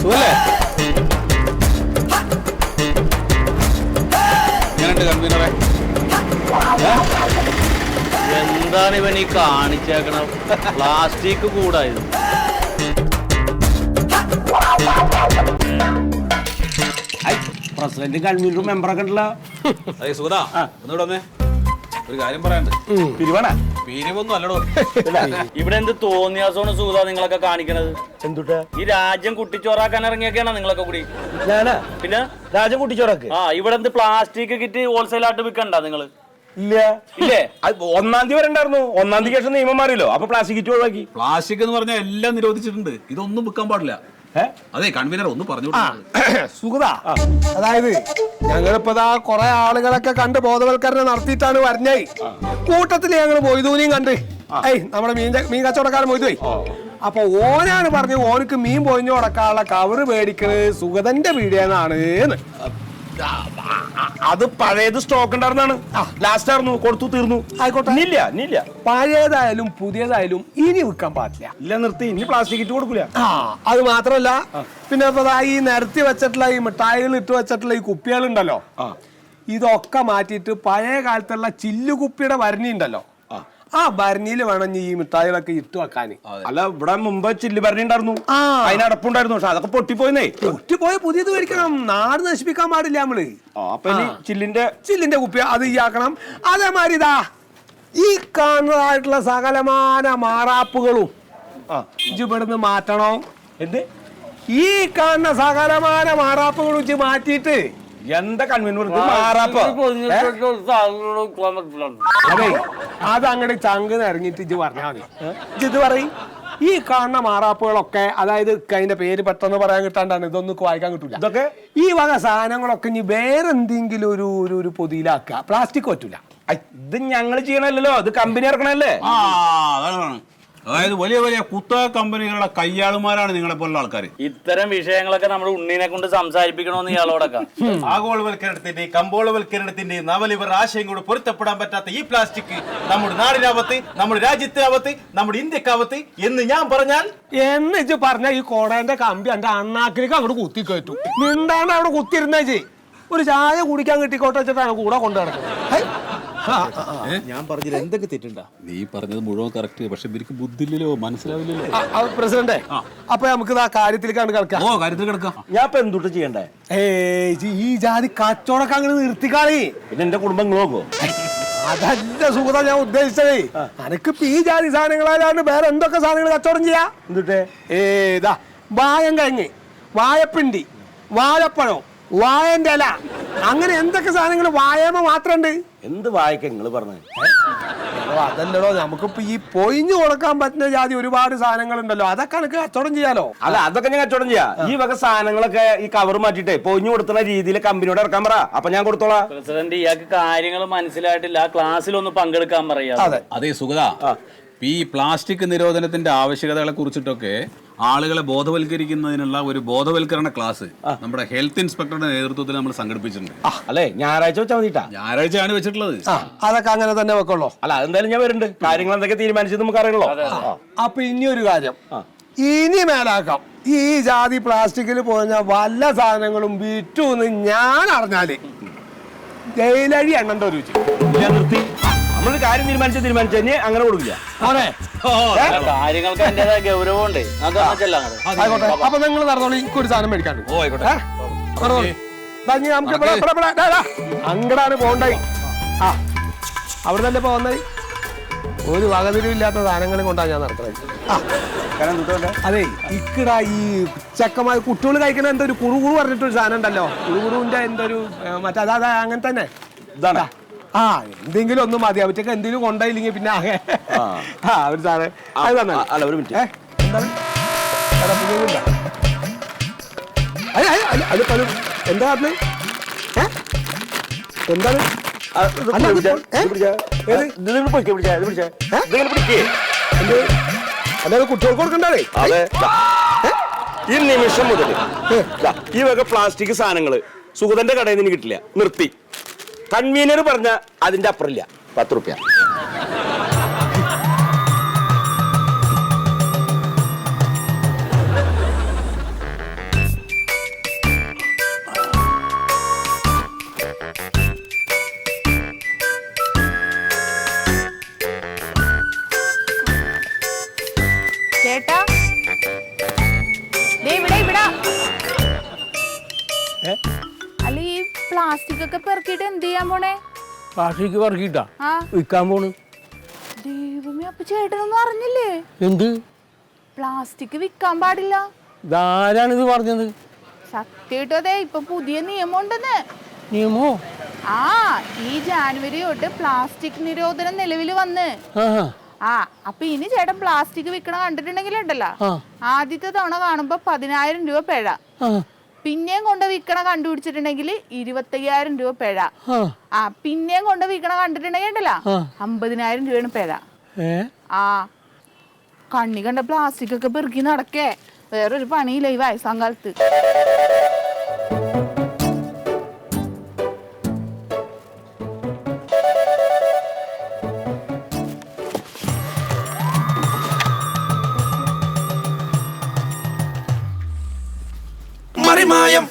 സുഖല്ലേ? കൺവീനറെ എന്താണ് ഇവൻ ഈ കാണിച്ചേക്കണ? പ്ലാസ്റ്റിക് കൂടായത്. പ്രസിഡന്റ് കൺവീനറും മെമ്പറൊക്കെ ഉണ്ടല്ലോ. അതെ സുഗത, ഒന്നുകൂടെ വന്നേ. ഒരു കാര്യം പറയാനുണ്ട്. പിരിവാണ? പിരിവൊന്നും അല്ലടോ. ഇവിടെ എന്ത് തോന്നിയാസമാണ് സുഹൃത നിങ്ങളൊക്കെ കാണിക്കണത്? എന്തുട്ടാ ഈ രാജ്യം കുട്ടിച്ചോറാക്കാൻ ഇറങ്ങിയൊക്കെയാണോ നിങ്ങളൊക്കെ കൂടി? ഞാനാ പിന്നെ രാജൻ കുട്ടിച്ചോറക്ക്. ഇവിടെ എന്ത് പ്ലാസ്റ്റിക് കിറ്റ് ഹോൾസെയിൽ ആയിട്ട് വിൽക്കണ്ട നിങ്ങള്? ഇല്ല ഇല്ലേ? 1-ാം തീയതി വരെ ഉണ്ടായിരുന്നു. 1-ാം തീയതി ശേഷം നിയമം മാറിയല്ലോ. അപ്പൊ പ്ലാസ്റ്റിക് കിറ്റ് ഒഴിവാക്കി. പ്ലാസ്റ്റിക് എന്ന് പറഞ്ഞാൽ എല്ലാം നിരോധിച്ചിട്ടുണ്ട്. ഇതൊന്നും വിൽക്കാൻ പാടില്ല. അതെ കൺവീനർ ഒന്ന് പറഞ്ഞു. സുഗത, അതായത് ഞങ്ങളിപ്പോ കൊറേ ആളുകളൊക്കെ കണ്ട് ബോധവൽക്കരണം നടത്തിയിട്ടാണ് വരണേ. കൂട്ടത്തില് ഞങ്ങൾ മൊയ്തൂനെയും കണ്ട് നമ്മുടെ മീൻ കച്ചവടക്കാരൻ മൊയ്തുപോയി. അപ്പൊ ഓനാണ് പറഞ്ഞു ഓനക്ക് മീൻ പൊതിഞ്ഞു കൊടുക്കാനുള്ള കവറ് മേടിക്കണത് സുഗതന്റെ വീഡിയോന്നാണ്. അത് പഴയത് സ്റ്റോക്ക് ഉണ്ടായിരുന്നാണ്. ലാസ്റ്റ് ആയിരുന്നു, കൊടുത്തു തീർന്നു. ആയിക്കോട്ടെ, ഇല്ല പഴയതായാലും പുതിയതായാലും ഇനി വിൽക്കാൻ പാടില്ല. ഇല്ല, നിർത്തി. ഇനി പ്ലാസ്റ്റിക് കിറ്റ് കൊടുക്കൂല. അത് മാത്രല്ല, പിന്നെ ഈ നിരത്തി വെച്ചിട്ടുള്ള ഈ മിഠായികൾ ഇട്ട് വെച്ചിട്ടുള്ള ഈ കുപ്പികളുണ്ടല്ലോ, ഇതൊക്കെ മാറ്റിയിട്ട് പഴയ കാലത്തുള്ള ചില്ലുകുപ്പിയുടെ ഭരണി ഉണ്ടല്ലോ, ആ ഭരണിയിൽ വേണം ഈ മിഠായികളൊക്കെ ഇട്ട് വെക്കാൻ. അല്ല, ഇവിടെ മുമ്പ് ചില്ല് ഭരണി ഉണ്ടായിരുന്നു, അതിനടപ്പുണ്ടായിരുന്നു. പക്ഷെ അതൊക്കെ പൊട്ടിപ്പോയിന്നേ. പൊട്ടിപ്പോയി പുതിയത് മേടിക്കണം. നാട് നശിപ്പിക്കാൻ പാടില്ല നമ്മള്. അപ്പൊ ചില്ലിന്റെ കുപ്പി അത് ഈയാക്കണം. അതേമാതിരി ഇതാ ഈ കാണുന്നതായിട്ടുള്ള സകലമാന മാറാപ്പുകളും ഇവിടുന്ന് മാറ്റണം. എന്ത്? ഈ കാണുന്ന സകലമാന മാറാപ്പുകളും ഇജ്ജ് മാറ്റിയിട്ട് എന്താ കൺവീനർ മാറാപ്പോ? അതെ, അത് അങ്ങോട്ട് ചങ്ക് ഇറങ്ങിയിട്ട് ഇജ്ജ് പറഞ്ഞാൽ മതി. ഇത് പറയും ഈ കാണുന്ന മാറാപ്പുകളൊക്കെ, അതായത് അതിന്റെ പേര് പെട്ടെന്ന് പറയാൻ കിട്ടാണ്ടാണ്, ഇതൊന്നും വായിക്കാൻ കിട്ടൂല. ഇതൊക്കെ ഈ വക സാധനങ്ങളൊക്കെ ഇനി വേറെ എന്തെങ്കിലും ഒരു പൊതിയിലാക്കുക. പ്ലാസ്റ്റിക് പറ്റൂല. ഇത് ഞങ്ങൾ ചെയ്യണല്ലോ, ഇത് കമ്പനി ഇറക്കണല്ലേ. അതാണ്. അതായത് വലിയ വലിയ കുത്തക കമ്പനികളുടെ കയ്യാളുമാരാണ് നിങ്ങളെ പോലുള്ള ആൾക്കാർ. ഇത്തരം വിഷയങ്ങളൊക്കെ നമ്മുടെ ഉണ്ണിനെ കൊണ്ട് സംസാരിപ്പിക്കണമെന്ന് ഇയാളോടൊക്കെ. ആഗോളവൽക്കരണത്തിന്റെയും കമ്പോളവൽക്കരണത്തിന്റെയും നവലിവർ ആശയം കൂടെ പൊരുത്തപ്പെടാൻ പറ്റാത്ത ഈ പ്ലാസ്റ്റിക് നമ്മുടെ നാടിനാവത്ത്, നമ്മുടെ രാജ്യത്തിനാവത്ത്, നമ്മുടെ ഇന്ത്യക്കാവത്ത് എന്ന് ഞാൻ പറഞ്ഞാൽ എന്ന് പറഞ്ഞ ഈ കോടേന്റെ കമ്പി എന്റെ അണ്ണാക്കിലേക്ക് അങ്ങോട്ട് കുത്തി കയറ്റും. നിന്താണ് അവിടെ കുത്തിരുന്നേ. ഒരു ചായ കുടിക്കാൻ കിട്ടിക്കോട്ടെ വെച്ചിട്ടാണ് കൂടെ കൊണ്ടു നടക്കുന്നത്. ഞാൻ പറഞ്ഞത് എന്തൊക്കെ തെറ്റുണ്ടാ? നീ പറഞ്ഞത് മുഴുവൻ കറക്റ്റ്. പക്ഷെ ഇവർക്ക് ബുദ്ധിയില്ലല്ലോ, മനസ്സിലാവില്ലല്ലോ. പ്രസിഡന്റെ, അപ്പൊ നമുക്ക് ആ കാര്യത്തിലേക്കാണ് കിടക്കാം. കാര്യത്തിൽ കിടക്കാം. ഞാൻ ഇപ്പൊ എന്തുട്ട് ചെയ്യണ്ടേ? ഈ ജാതി കച്ചവടമൊക്കെ അങ്ങനെ നിർത്തിക്കാളി. പിന്നെ എന്റെ കുടുംബം നോക്കോ? അതല്ല സുഗത ഞാൻ ഉദ്ദേശിച്ചതേ. അനക്കിപ്പ ഈ ജാതി സാധനങ്ങളാണ് വേറെ എന്തൊക്കെ സാധനങ്ങൾ കച്ചവടം ചെയ്യാ? എന്തുട്ടേ? ഏതാ വായം കഴിഞ്ഞ്, വാഴപ്പിണ്ടി, വാഴപ്പഴം, വായന്റെ ഇല, അങ്ങനെ എന്തൊക്കെ സാധനങ്ങൾ വായമ മാത്രണ്ട്. എന്ത് വായിക്ക നിങ്ങൾ പറഞ്ഞത്? അതല്ലടോ, നമുക്കിപ്പോ ഈ പൊയിഞ്ഞു കൊടുക്കാൻ പറ്റുന്ന ജാതി ഒരുപാട് സാധനങ്ങളുണ്ടല്ലോ, അതൊക്കെ എനിക്ക് കച്ചവടം ചെയ്യാലോ. അല്ല, അതൊക്കെ ഞാൻ കച്ചവടം ചെയ്യാം. ഈ വക സാധനങ്ങളൊക്കെ ഈ കവർ മാറ്റിട്ടേ പൊയിഞ്ഞു കൊടുക്കുന്ന രീതിയിൽ കമ്പനിയോട് ഇറക്കാൻ പറ. അപ്പൊ ഞാൻ കൊടുത്തോളാം. പ്രസിഡന്റ്, ഇയാൾക്ക് കാര്യങ്ങൾ മനസ്സിലായിട്ടില്ല. ആ ക്ലാസ്സിലൊന്ന് പങ്കെടുക്കാൻ പറയാ. അതെ സുഗത, ഈ പ്ലാസ്റ്റിക് നിരോധനത്തിന്റെ ആവശ്യകതകളെ കുറിച്ചിട്ടൊക്കെ ആളുകളെ ബോധവൽക്കരിക്കുന്നതിനുള്ള ഒരു ബോധവൽക്കരണ ക്ലാസ് നമ്മുടെ ഹെൽത്ത് ഇൻസ്പെക്ടറുടെ നേതൃത്വത്തിൽ നമ്മൾ സംഘടിപ്പിച്ചിട്ടുണ്ട്. അല്ലേ, ഞായറാഴ്ച വെച്ചാൽ മതിട്ടാ. ഞായറാഴ്ചയാണ് വെച്ചിട്ടുള്ളത്. അതൊക്കെ അങ്ങനെ തന്നെ വെക്കുള്ളൂ. അല്ല, അതെന്തായാലും ഞാൻ വരുന്നുണ്ട്. കാര്യങ്ങൾ എന്തൊക്കെ തീരുമാനിച്ചത് നമുക്ക് അറിയണല്ലോ. അപ്പൊ ഇനിയൊരു കാര്യം, ഇനി മേലാക്കാം ഈ ജാതി പ്ലാസ്റ്റിക്കിൽ പോഞ്ഞ വല്ല സാധനങ്ങളും വിറ്റൂന്ന് ഞാൻ അറിഞ്ഞാല് ജയിലഴി എണ്ണണ്ട ഒരു ഞാൻ നിർത്തി. നമ്മളൊരു കാര്യം തീരുമാനിച്ച അങ്ങനെ കൊടുക്കില്ല. കാര്യങ്ങൾക്ക് അതിന്റേതായ ഗൗരവമുണ്ട്. ആയിക്കോട്ടെ, അപ്പൊ നിങ്ങൾ നടന്നോളൂ. എനിക്കൊരു സാധനം മേടിക്കാണ്ട്. അങ്ങടാണ് പോണ്ടായി. അവിടെ തന്നെ ഇപ്പൊ വന്നായി. ഒരു വകതിരിവില്ലാത്ത സാധനങ്ങളും കൊണ്ടാണ് ഞാൻ നടത്തുന്നത്. അതെ, ഇക്കടാ ഈ ചെക്കന്മാർ കുട്ടികൾ കഴിക്കണ എന്തോ ഒരു കുറുകുറു പറഞ്ഞിട്ടൊരു സാധനം ഉണ്ടല്ലോ, കുറുകുറുവിന്റെ എന്തൊരു മറ്റേ അതാ അങ്ങനെ തന്നെ. ഇതാണ് എന്തെങ്കിലും ഒന്നും മതി. അവറ്റൊക്കെ എന്തെങ്കിലും കൊണ്ടായില്ലെങ്കിൽ പിന്നെ ആകെ ഒരു സാധനം അത് തന്നെ. അല്ല, ഒരു മിനിറ്റ്. എന്താണ് എന്താ എന്താണ് അല്ലാതെ കുട്ടികൾക്ക് കൊടുക്കണ്ടേ? ഈ നിമിഷം മുതൽ ഈ വക പ്ലാസ്റ്റിക് സാധനങ്ങള് സുഗതന്റെ കടയിൽ നിന്ന് കിട്ടില്ല. നിർത്തി. കൺവീനർ പറഞ്ഞ അതിന്റെ അപ്പുറമില്ല. 10 രൂപ. അല്ല ഈ പ്ലാസ്റ്റിക് ഒക്കെ പെറുക്കിയിട്ട് എന്ത് ചെയ്യാൻ പോണേ? പ്ലാസ്റ്റിക് പറക്കിട്ടാ ആ വിൽക്കാൻ പോണ്. ദൈവമേ, അപ്പൊ ചേട്ടനൊന്നും അറിഞ്ഞില്ലേ? എന്ത് പ്ലാസ്റ്റിക് വിൽക്കാൻ പാടില്ല. ഇതാരാണിത് പറഞ്ഞത്? സത്യമായിട്ടും അതെ, ഇപ്പൊ പുതിയ നിയമം ഉണ്ടെന്ന്. നിയമോ? ആ ഈ ജാനുവരി തൊട്ട് പ്ലാസ്റ്റിക് നിരോധനം നിലവിൽ വന്ന്. ആ അപ്പൊ ഇനി ചേട്ടൻ പ്ലാസ്റ്റിക് വിൽക്കണ കണ്ടിട്ടുണ്ടെങ്കിൽ ഉണ്ടല്ലോ, ആദ്യത്തെ തവണ കാണുമ്പോ 10,000 രൂപ പിഴ. പിന്നെയും കൊണ്ട് വിൽക്കണ കണ്ടുപിടിച്ചിട്ടുണ്ടെങ്കിൽ 25,000 രൂപ പിഴ. ആ പിന്നെയും കൊണ്ട് വിൽക്കണ കണ്ടിട്ടുണ്ടെങ്കിൽ ഉണ്ടല്ലോ 50,000 രൂപയാണ് പിഴ. ആ കണ്ണി കണ്ട പ്ലാസ്റ്റിക് ഒക്കെ പെറുക്കി നടക്കേ, വേറൊരു പണിയില്ല ഈ വയസ്സാം കാലത്ത്. മറിമായം